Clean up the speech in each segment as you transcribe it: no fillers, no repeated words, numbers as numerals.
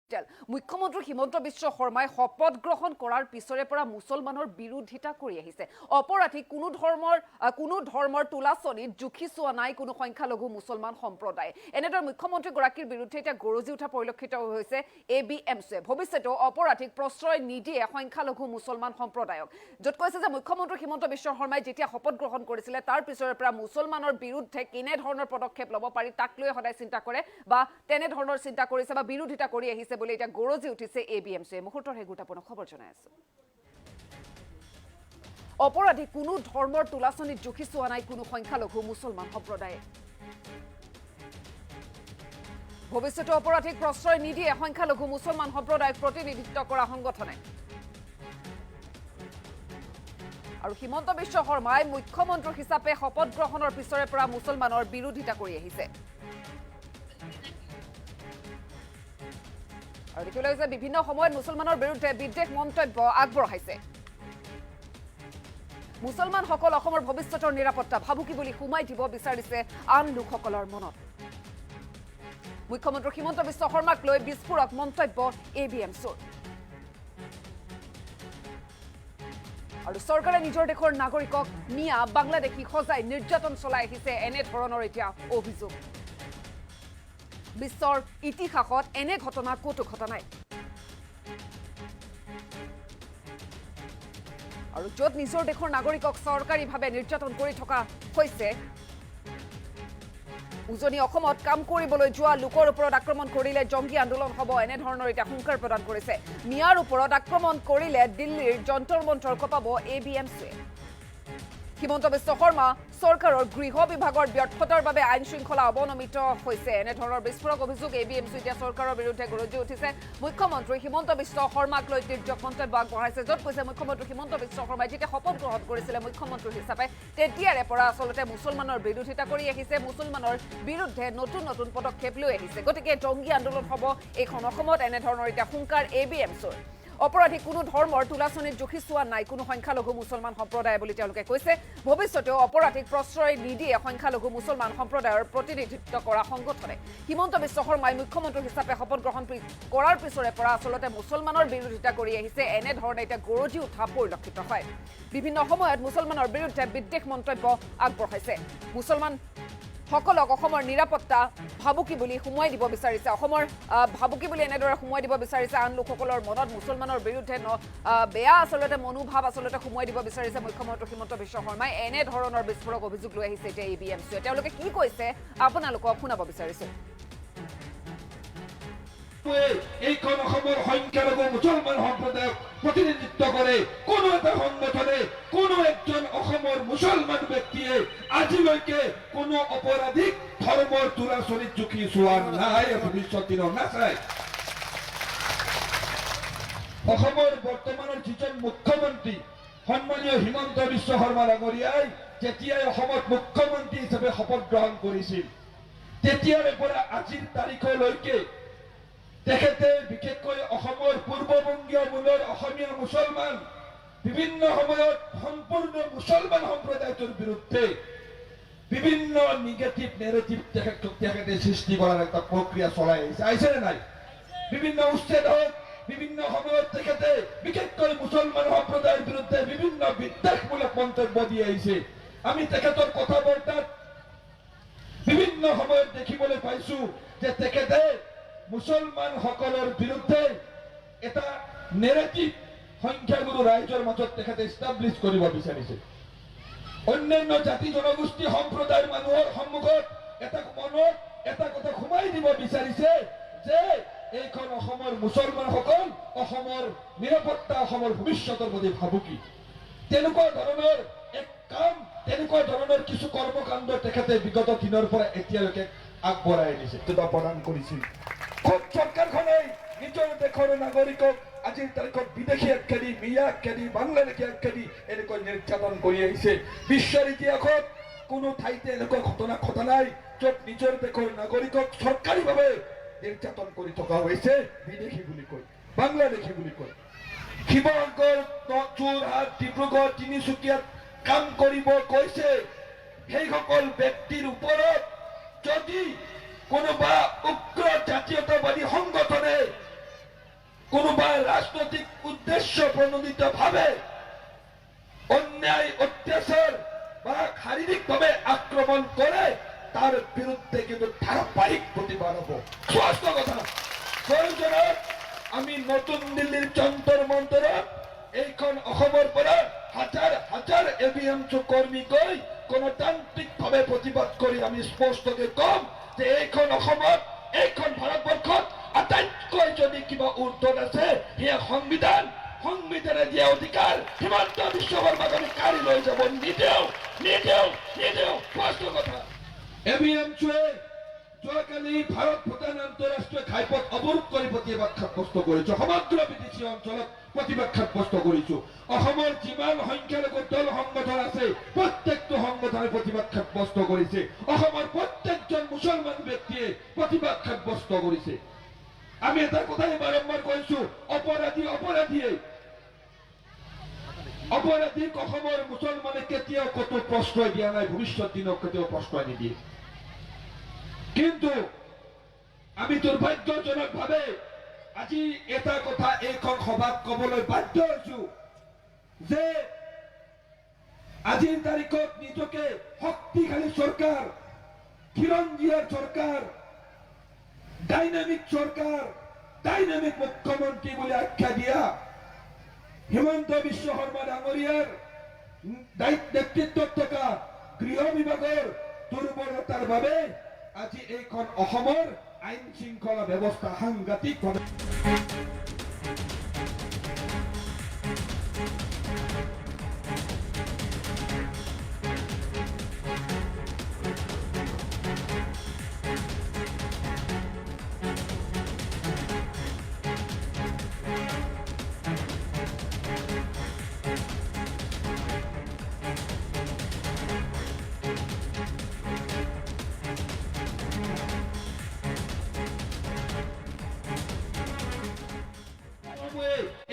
মুখ্যমন্ত্ৰী হিমন্ত বিশ্ব শৰ্মাই শপত গ্ৰহণ কৰাৰ পিছৰে পৰা মুছলমানৰ বিৰোধিতা কৰি আহিছে। অপৰাধী কোনো ধৰ্মৰ তোলাচনীত জুখি চোৱা নাই কোনো সংখ্যালঘু মুছলমান সম্প্ৰদায়। এনেদৰে মুখ্যমন্ত্ৰীগৰাকীৰ বিৰুদ্ধে এতিয়া গৰজি উঠা পৰিলক্ষিত হৈছে ABMCয়ে। ভৱিষ্যতেও অপৰাধীক প্ৰশ্ৰয় নিদিয়ে সংখ্যালঘু মুছলমান সম্প্ৰদায়ক। য'ত কৈছে যে মুখ্যমন্ত্ৰী হিমন্ত বিশ্ব শৰ্মাই যেতিয়া শপত গ্ৰহণ কৰিছিলে তাৰ পিছৰে পৰা মুছলমানৰ বিৰুদ্ধে কেনেধৰণৰ পদক্ষেপ ল'ব পাৰি তাক লৈ সদায় চিন্তা কৰে বা তেনেধৰণৰ চিন্তা কৰিছে বা বিৰোধিতা কৰি আহিছে বুলি এতিয়া গৰজি উঠিছে ABMCয়ে। মুহূৰ্তৰ সেই গুৰুত্বপূৰ্ণ খবৰ জনাই আছো। অপৰাধী কোনো ধৰ্মৰ তোলাচনীত জুখি চোৱা নাই কোনো সংখ্যালঘু মুছলমান সম্প্ৰদায়ে। ভৱিষ্যতে অপৰাধীক প্ৰশ্ৰয় নিদিয়ে সংখ্যালঘু মুছলমান সম্প্ৰদায়ক প্ৰতিনিধিত্ব কৰা সংগঠনে। আৰু হিমন্ত বিশ্ব শৰ্মাই মুখ্যমন্ত্ৰী হিচাপে শপত গ্ৰহণৰ পিছৰে পৰা মুছলমানৰ বিৰোধিতা কৰি আহিছে। আৰু দেখিবলৈ গৈছে বিভিন্ন সময়ত মুছলমানৰ বিৰুদ্ধে বিদ্বেষ মন্তব্য আগবঢ়াইছে। মুছলমানসকল অসমৰ ভৱিষ্যতৰ নিৰাপত্তা ভাবুকি বুলি সোমাই দিব বিচাৰিছে আন লোকসকলৰ মনত। মুখ্যমন্ত্ৰী হিমন্ত বিশ্ব শৰ্মাক লৈ বিস্ফোৰক মন্তব্য ABMCৰ। আৰু চৰকাৰে নিজৰ দেশৰ নাগৰিকক মিয়া বাংলাদেশী সজাই নিৰ্যাতন চলাই আহিছে এনেধৰণৰ এতিয়া অভিযোগ। বিশ্বৰ ইতিহাসত এনে ঘটনা ক'তো ঘটা নাই। আৰু য'ত নিজৰ দেশৰ নাগৰিকক চৰকাৰীভাৱে নিৰ্যাতন কৰি থকা হৈছে, উজনি অসমত কাম কৰিবলৈ যোৱা লোকৰ ওপৰত আক্ৰমণ কৰিলে জংগী আন্দোলন হ'ব এনেধৰণৰ এতিয়া হুংকাৰ প্ৰদান কৰিছে। মিয়াৰ ওপৰত আক্ৰমণ কৰিলে দিল্লীৰ যন্তৰ মন্তৰ কঁপাব ABMCয়ে। হিমন্ত বিশ্ব শৰ্মা চৰকাৰৰ গৃহ বিভাগৰ ব্যৰ্থতাৰ বাবে আইন শৃংখলা অৱনমিত হৈছে এনেধৰণৰ বিস্ফোৰক অভিযোগ ABMC এতিয়া চৰকাৰৰ বিৰুদ্ধে গৰজি উঠিছে। মুখ্যমন্ত্ৰী হিমন্ত বিশ্ব শৰ্মাক লৈ তিৰ্যক মন্তব্য আগবঢ়াইছে। য'ত কৈছে মুখ্যমন্ত্ৰী হিমন্ত বিশ্ব শৰ্মাই যেতিয়া শপত গ্ৰহণ কৰিছিলে মুখ্যমন্ত্ৰী হিচাপে তেতিয়াৰে পৰা আচলতে মুছলমানৰ বিৰোধিতা কৰি আহিছে, মুছলমানৰ বিৰুদ্ধে নতুন নতুন পদক্ষেপ লৈ আহিছে। গতিকে জংগী আন্দোলন হ'ব এইখন অসমত এনেধৰণৰ এতিয়া হুংকাৰ ABMCৰ। অপৰাধী কোনো ধৰ্মৰ তোলাচনীত জুখি চোৱা নাই কোনো সংখ্যালঘু মুছলমান সম্প্ৰদায় বুলি তেওঁলোকে কৈছে। ভৱিষ্যতেও অপৰাধীক প্ৰশ্ৰয় নিদিয়ে সংখ্যালঘু মুছলমান সম্প্ৰদায়ৰ প্ৰতিনিধিত্ব কৰা সংগঠনে। হিমন্ত বিশ্ব শৰ্মাই মুখ্যমন্ত্ৰী হিচাপে শপত গ্ৰহণ কৰাৰ পিছৰে পৰা আচলতে মুছলমানৰ বিৰোধিতা কৰি আহিছে এনেধৰণে এতিয়া গৰজি উঠা পৰিলক্ষিত হয়। বিভিন্ন সময়ত মুছলমানৰ বিৰুদ্ধে বিদ্বেষ মন্তব্য আগবঢ়াইছে। মুছলমানসকলক অসমৰ নিৰাপত্তা ভাবুকি বুলি সোমোৱাই দিব বিচাৰিছে। অসমৰ ভাবুকি বুলি এনেদৰে সোমোৱাই দিব বিচাৰিছে আন লোকসকলৰ মনত। মুছলমানৰ বিৰুদ্ধে বেয়া আচলতে মনোভাৱ আচলতে সোমোৱাই দিব বিচাৰিছে মুখ্যমন্ত্ৰী হিমন্ত বিশ্ব শৰ্মাই। এনেধৰণৰ বিস্ফোৰক অভিযোগ লৈ আহিছে এতিয়া ABMCয়ে। তেওঁলোকে কি কৈছে আপোনালোকক শুনাব বিচাৰিছো। এইখন অসমৰ সংখ্যালঘু মুছলমান সম্প্ৰদায়ক প্ৰতিনিধিত্ব কৰে কোনো এটা সংগঠনে, কোনো একজন অসমৰ মুছলমান ব্যক্তিয়ে আজিলৈকে কোনো অপৰাধীক ধৰ্মৰ তোলাচনীত জুখি চোৱা নাই, ভৱিষ্যত দিনত নাচায়। অসমৰ বৰ্তমানৰ যিজন মুখ্যমন্ত্ৰী সন্মানীয় হিমন্ত বিশ্ব শৰ্মা ডাঙৰীয়াই যেতিয়াই অসমত মুখ্যমন্ত্ৰী হিচাপে শপত গ্ৰহণ কৰিছিল তেতিয়াৰে পৰা আজিৰ তাৰিখলৈকে তেখেতে বিশেষকৈ অসমৰ পূৰ্ববংগীয় মূলৰ অসমীয়া মুছলমান বিভিন্ন সময়ত সম্পূৰ্ণ মুছলমান সম্প্ৰদায়টোৰ বিৰুদ্ধে বিভিন্ন নিগেটিভ নেৰেটিভ তেখেতে সৃষ্টি কৰাৰ এটা প্ৰক্ৰিয়া চলাই আহিছে নাই? বিভিন্ন উচ্ছেদ হওক, বিভিন্ন সময়ত তেখেতে বিশেষকৈ মুছলমান সম্প্ৰদায়ৰ বিৰুদ্ধে বিভিন্ন বিদ্বেষমূলক মন্তব্য দি আহিছে। আমি তেখেতৰ কথা বাৰ্তাত বিভিন্ন সময়ত দেখিবলৈ পাইছো যে তেখেতে মুছলমানসকলৰ বিৰুদ্ধে এটা নেৰেটিভ সংখ্যাগুৰু ৰাইজৰ মাজত তেখেতে ইষ্টাব্লিছ কৰিব বিচাৰিছে। অন্যান্য জাতি জনগোষ্ঠী সম্প্ৰদায়ৰ মানুহৰ সন্মুখত মনত এটা কথা সোমাই দিব বিচাৰিছে যে এইখন অসমৰ মুছলমানসকল অসমৰ নিৰাপত্তা, অসমৰ ভৱিষ্যতৰ প্ৰতি ভাবুকি। তেনেকুৱা ধৰণৰ এক কাম, তেনেকুৱা ধৰণৰ কিছু কৰ্মকাণ্ড তেখেতে বিগত দিনৰ পৰা এতিয়ালৈকে আগবঢ়াই আনিছে, প্ৰদান কৰিছিল। খুব চৰকাৰখনে নিজৰ দেশৰ নাগৰিকক আজিৰ তাৰিখত বিদেশী আখ্যাদি, মিয়া আখ্যাদি, বাংলাদেশী আখ্যাদি এনেকৈ নিৰ্যাতন কৰি আহিছে। বিশ্বৰ ইতিহাসত কোনো ঠাইতে এনেকুৱা ঘটনা ঘটা নাই য'ত নিজৰ দেশৰ নাগৰিকক চৰকাৰীভাৱে নিৰ্যাতন কৰি থকা হৈছে বিদেশী বুলি কয়, বাংলাদেশী বুলি কয়। শিৱসাগৰ, যোৰহাট, ডিব্ৰুগড়, তিনিচুকীয়াত কাম কৰিব কৈছে সেইসকল ব্যক্তিৰ ওপৰত যদি কোনোবা উগ্ৰ জাতীয়তাবাদী সংগঠনে কোনোবাই রাজনৈতিক উদ্দেশ্য প্রণোদিত ভাবে অন্যায় অত্যাচার বা শারীরিকভাবে আক্রমণ করে তার বিরুদ্ধে কিন্তু ধারাবাহিক প্রতিবাদ হব। স্পষ্ট কথা। প্রয়োজনত আমি নতুন দিল্লির যন্তর মন্তৰত এইখন অসমৰ পৰা হাজাৰ হাজাৰ এবিএমচি কৰ্মী গৈ গণতান্ত্ৰিকভাৱে প্ৰতিবাদ কৰি আমি স্পষ্টকৈ কম যে এইখন অসমত, এইখন ভাৰতবৰ্ষত আটাইতকৈ যদি কিবা উৰ্ধত আছে সেয়া সংবিধান। সংবিধানে দিয়া অধিকাৰ হিমন্ত বিশ্ব শৰ্মাক আমি কাঢ়ি লৈ যাব নিদিওঁ, নিদিওঁ, নিদিওঁ। স্পষ্ট কথা। এবিএমচিয়ে যোৱাকালি ভাৰত ভূটান আন্তঃৰাষ্ট্ৰীয় ঘাইপথ অৱৰোধ কৰি প্ৰতিবাদ সাব্যস্ত কৰিছো। সমগ্ৰ বিদেশী অঞ্চলত প্ৰতিবাদ সাব্যস্ত কৰিছো। অসমৰ যিমান সংখ্যালঘু দল সংগঠন আছে প্ৰত্যেকটো সংগঠনে প্ৰতিবাদ সাব্যস্ত কৰিছে। অসমৰ প্ৰত্যেকজন মুছলমান ব্যক্তিয়ে প্ৰতিবাদ সাব্যস্ত কৰিছে। আমি এটা কথাই বাৰম্বাৰ কৈছো, অপৰাধীক অসমৰ মুছলমানে কেতিয়াও কতো প্ৰশ্ৰয় দিয়া নাই, ভৱিষ্যত দিনত কেতিয়াও প্ৰশ্ৰয় নিদিয়ে। কিন্তু আমি দুৰ্ভাগ্যজনক ভাৱে আজি এটা কথা এইখন সভাত কবলৈ বাধ্য হৈছো যে আজিৰ তাৰিখত নিজকে শক্তিশালী চৰকাৰ, খিলঞ্জীয়াৰ চৰকাৰ, ডাইনামিক চৰকাৰ, ডাইনামিক মুখ্যমন্ত্ৰী বুলি আখ্যা দিয়া হিমন্ত বিশ্ব শৰ্মা ডাঙৰীয়াৰ নেতৃত্বত থকা গৃহ বিভাগৰ দুৰ্বলতাৰ বাবে আজি এইখন অসমৰ আইন শৃংখলা ব্যৱস্থা সাংঘাতিকভাৱে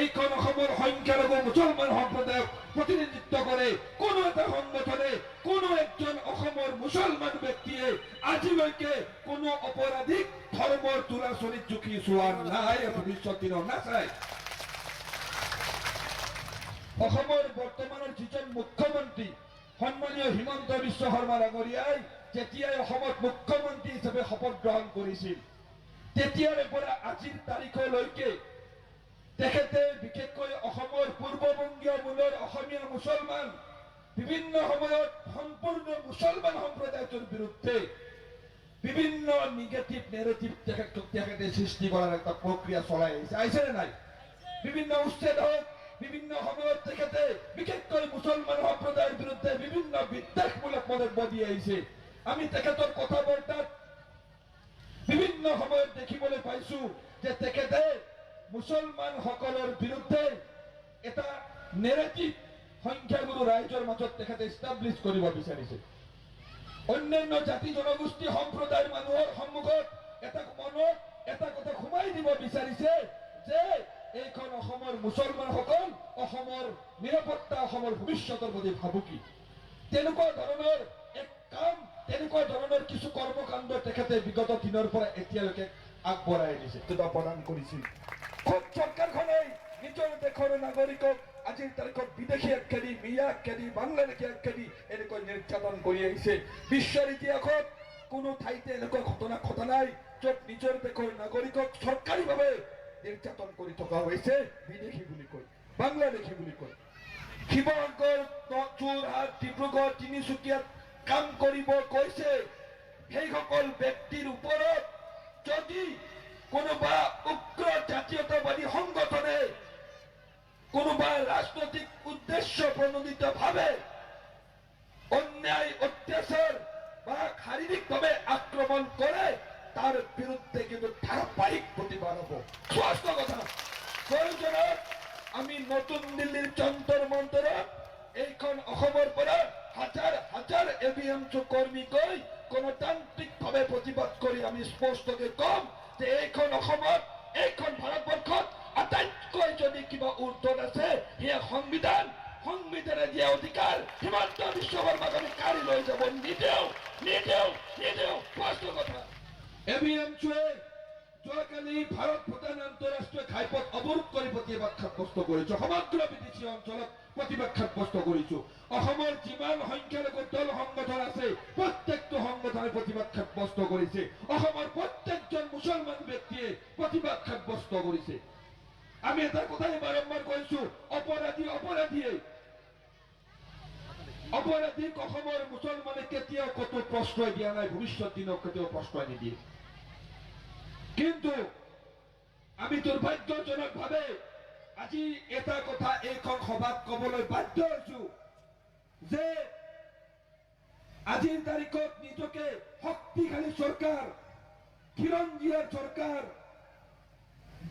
এইখন অসমৰ সংখ্যালঘু মুছলমান সম্প্ৰদায়ক প্ৰতিনিধিত্ব কৰে। কোনো এটা সংগঠনে, কোনো একজন অসমৰ মুছলমান ব্যক্তিয়ে আজিলৈকে কোনো অপৰাধীক ধৰ্মৰ তোলাচলীত জুখি চোৱা নাই, ভৱিষ্যত দিনত নাচায়। অসমৰ বৰ্তমানৰ যিজন মুখ্যমন্ত্ৰী সন্মানীয় হিমন্ত বিশ্ব শৰ্মা ডাঙৰীয়াই যেতিয়াই অসমত মুখ্যমন্ত্ৰী হিচাপে শপত গ্ৰহণ কৰিছিল তেতিয়াৰে পৰা আজিৰ তাৰিখলৈকে তেখেতে বিশেষকৈ অসমৰ পূৰ্ববংগীয় মূলৰ অসমীয়া মুছলমান, বিভিন্ন সময়ত সম্পূৰ্ণ মুছলমান সম্প্ৰদায়টোৰ বিৰুদ্ধে বিভিন্ন নিগেটিভ নেৰেটিভ তেখেতে সৃষ্টি কৰাৰ এটা প্ৰক্ৰিয়া চলাই আহিছে। আহিছেনে নাই? বিভিন্ন উচ্ছেদ হওক, বিভিন্ন সময়ত তেখেতে বিশেষকৈ মুছলমান সম্প্ৰদায়ৰ বিৰুদ্ধে বিভিন্ন বিদ্বেষমূলক মন্তব্য দি আহিছে। আমি তেখেতৰ কথা বাৰ্তাত বিভিন্ন সময়ত দেখিবলৈ পাইছো যে তেখেতে মুছলমান সকলৰ বিৰুদ্ধে এটা নেৰেটিভ সংখ্যাগুৰু ৰাইজৰ মাজত তেখেতে ইষ্টাব্লিছ কৰিব বিচাৰিছে। অন্যান্য জাতি জনগোষ্ঠী সম্প্ৰদায়ৰ মানুহৰ সন্মুখত এটা কথা সোমাই দিব বিচাৰিছে যে এইখন অসমৰ মুছলমানসকল অসমৰ নিৰাপত্তা, অসমৰ ভৱিষ্যতৰ প্ৰতি ভাবুকি। তেনেকুৱা ধৰণৰ এক কাম, তেনেকুৱা ধৰণৰ কিছু কৰ্মকাণ্ড তেখেতে বিগত দিনৰ পৰা এতিয়ালৈকে আগবঢ়াই দিছে, প্ৰদান কৰিছিল। খুব চৰকাৰখনে নিজৰ দেশৰ নাগৰিকক আজিৰ তাৰিখত বিদেশী আখ্যাদি, মিয়া আখ্যাদি, বাংলাদেশী আখ্যাদি এনেকৈ নিৰ্যাতন কৰি আহিছে। বিশ্বৰ ইতিহাসত কোনো ঠাইতে এনেকুৱা ঘটনা ঘটা নাই য'ত নিজৰ দেশৰ নাগৰিকক চৰকাৰীভাৱে নিৰ্যাতন কৰি থকা হৈছে বিদেশী বুলি কয়, বাংলাদেশী বুলি কয়। শিৱসাগৰ, যোৰহাট, ডিব্ৰুগড়, তিনিচুকীয়াত কাম কৰিব গৈছে সেইসকল ব্যক্তিৰ ওপৰত যদি কোনোবা উগ্ৰ জাতীয়তাবাদী সংগঠনে, কোনোবা ৰাজনৈতিক উদ্দেশ্য প্ৰণোদিত ভাবে অন্যায় অত্যাচাৰ বা শাৰীৰিকভাৱে আক্ৰমণ কৰে তাৰ বিৰুদ্ধে কিন্তু ধাৰাবাহিক প্ৰতিবাদ হব। স্পষ্ট কথা। প্ৰয়োজনত আমি নতুন দিল্লিৰ যন্তৰ মন্তৰত এইখন অসমৰ পৰা হাজাৰ হাজাৰ এবিএমচি কৰ্মী গৈ গণতান্ত্ৰিকভাৱে প্ৰতিবাদ কৰি আমি স্পষ্টকৈ কম যে এইখন অসমত, এইখন ভাৰতবৰ্ষত আটাইতকৈ যদি কিবা উৰ্ধত আছে সেয়া সংবিধান। সংবিধানে দিয়া অধিকাৰ হিমন্ত বিশ্ব শৰ্মাক আমি কাঢ়ি লৈ যাব নিদিওঁ, নিদিওঁ, নিদিওঁ। স্পষ্ট কথা। এবিএমচিয়ে যোৱাকালি ভাৰত ভূটান আন্তঃৰাষ্ট্ৰীয় ঘাইপথ অৱৰোধ কৰি প্ৰতিবাদ সাব্যস্ত কৰিছো। সমগ্ৰ বিদেশী অঞ্চলত প্ৰতিবাদ সাব্যস্ত কৰিছো। অসমৰ যিমান সংখ্যালঘু দল সংগঠন আছে প্ৰত্যেকটো সংগঠনে প্ৰতিবাদ সাব্যস্ত কৰিছে। অসমৰ প্ৰত্যেকজন মুছলমান ব্যক্তিয়ে প্ৰতিবাদ সাব্যস্ত কৰিছে। আমি এটা কথাই বাৰম্বাৰ কৈছো, অপৰাধীক অসমৰ মুছলমানে কেতিয়াও কতো প্ৰশ্ৰয় দিয়া নাই, ভৱিষ্যত দিনক কেতিয়াও প্ৰশ্ৰয় নিদিয়ে। কিন্তু আমি দুৰ্ভাগ্যজনকভাৱে আজি এটা কথা এইখন সভাত কবলৈ বাধ্য হৈছো যে আজিৰ তাৰিখত নিজকে শক্তিশালী চৰকাৰ, খিৰঞ্জীয়াৰ চৰকাৰ,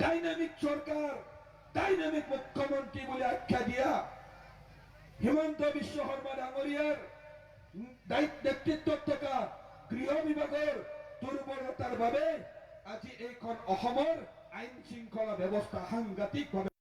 ডাইনামিক চৰকাৰ, ডাইনামিক মুখ্যমন্ত্ৰী বুলি আখ্যা দিয়া হিমন্ত বিশ্ব শৰ্মা ডাঙৰীয়াৰ নেতৃত্বত থকা গৃহ বিভাগৰ দুৰ্বলতাৰ বাবে আজি এইখন অসমৰ আইন শৃংখলা ব্যৱস্থা সাংঘাতিকভাৱে